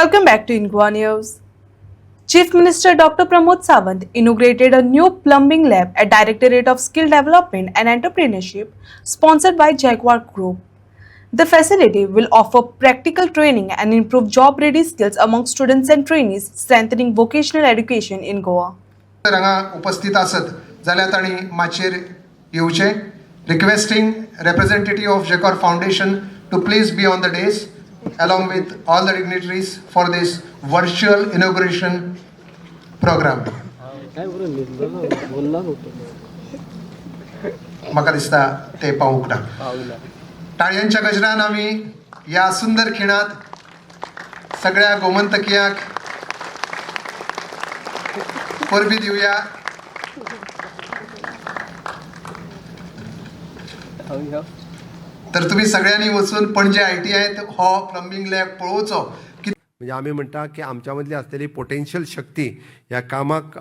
Welcome back to Ingwa News. Chief Minister Dr. Pramod Sawant inaugurated a new plumbing lab at Directorate of Skill Development and Entrepreneurship, sponsored by Jaguar Group. The facility will offer practical training and improve job-ready skills among students and trainees, strengthening vocational education in Goa. जर हांगा उपस्थित आसत जाल्यार तांणी माचयेर येवचें. Requesting representative of Jaguar Foundation to please be on the dais along with all the dignitaries for this virtual inauguration program. म्हाका दिसता ते पावूंक ना. टाळयांच्या गजरान आमी ह्या सुंदर खिणात सगळ्या गोमंतकियाक परबी दिवया. तर तुम्ही सगळ्यांनी वचून पणजे ITI हो प्लंबिंग लॅब पळोवचो. म्हणजे आम्ही म्हणटा की आमच्या मधली असलेली पोटेन्शियल शक्ती ह्या कामाक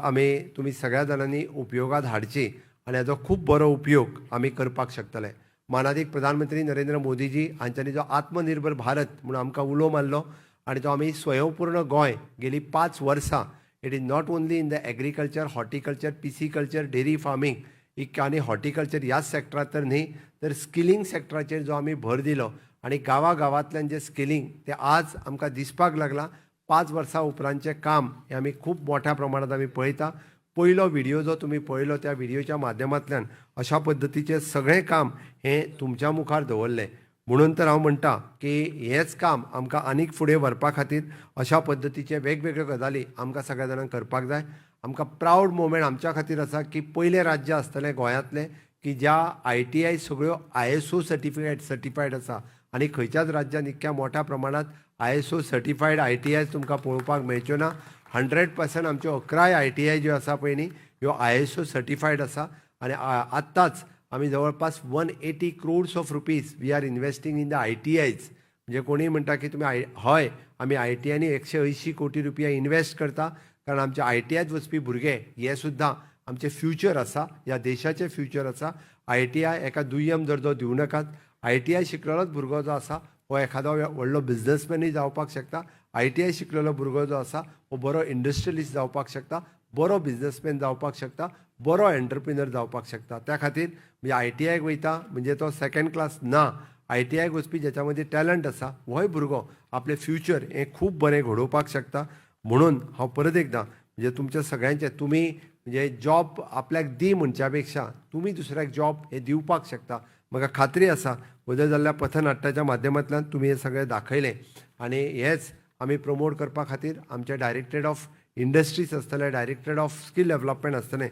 तुम्ही सगळ्या जाणांनी उपयोगात हाडची आणि हाचो खूप बरो उपयोग आम्ही करपाक शकतले. मानादीक प्रधानमंत्री नरेंद्र मोदीजी हांच्यांनी जो आत्मनिर्भर भारत म्हणून आमकां उलो मारलो आणि तो आमी स्वयंपूर्ण गोंय गेली 5 वर्सां it is not only in the agriculture, horticulture, pisciculture, dairy farming आनी हॉर्टिकल्चर ह्याच सेक्टरात तर न्ही तर स्किलिंग सेक्टराचेर जो आमी भर दिलो आणि गांवागांवांतल्यान जे स्किलिंग ते आज आमकां दिसपाक लागला. 5 वर्सां उपरांतचें काम हे आमी खूब मोठ्या प्रमाणात आमी पळयता. पयलो व्हिडिओ जो तुम्ही पळयलो त्या व्हिडिओच्या माध्यमांतल्यान अशा पद्दतीचें सगळें काम हे तुमच्या मुखार दवरलें. म्हणून तर हांव म्हणटा की हेंच काम आमकां आनीक फुडें व्हरपा खातीर अशा पद्दतीचे वेगवेगळ्यो गजाली आमकां सगळ्या जाणांक करपाक जाय. आमकां प्रावड मोमेंट आमच्या खातीर आसा की पयलें राज्य आसतलें गोंयांतलें की ज्या ITI सगळ्यो ISO सर्टिफायड आसा आनी खंयच्याच राज्यान इतक्या मोठ्या प्रमाणात ISO सर्टिफायड ITI तुमकां पळोवपाक मेळच्यो ना. 100% आमच्यो 11 ITI ज्यो आसा पळय न्ही ह्यो ISO सर्टिफायड आसा आणि आत्ताच आमी जवळपास 180 crores of rupees we are investing in the ITIs. म्हणजे कोणी म्हणटा की तुम्ही हय आमी ITIनी 180 कोटी रुपया इन्वेस्ट करता कारण आमच्या ITIत वचपी भुरगे हे सुद्दां आमचे फ्युचर आसा, ह्या देशाचें फ्युचर आसा. ITI एका दुय्यम दर्जो दिवं नाकात. ITI शिकलेलोच भुरगो जो आसा हो एखादो व्हडलो बिझनेसमॅनूय जावपाक शकता. ITI शिकलेलो भुरगो जो आसा हो बरो इंडस्ट्रियलिस्ट जावपाक शकता, बरो बिझनेसमॅन जावपाक शकता, बरो एंटरप्रिनर जावपाक शकता. त्या खातीर म्हणजे ITIक वयता म्हणजे तो सेकंड क्लास ना. ITIक वचपी ज्याच्या मदीं टॅलंट आसा होय भुरगो आपलें फ्युचर हें खूब बरें घडोवपाक शकता. म्हणून हांव परत एकदां म्हणजे तुमच्या सगळ्यांचें तुमी म्हणजे जॉब आपल्याक दी म्हणच्या पेक्षा तुमी दुसऱ्याक जॉब हे दिवपाक शकता. म्हाका खात्री आसा बदल जाल्ल्या पथनाट्याच्या माध्यमांतल्यान तुमी हे सगळें दाखयलें आनी हेच आमी प्रमोट करपा खातीर आमचे डायरेक्टरेट ऑफ इंडस्ट्रीज आसतले, डायरेक्टरेट ऑफ स्कील डेव्हलपमेंट आसतलें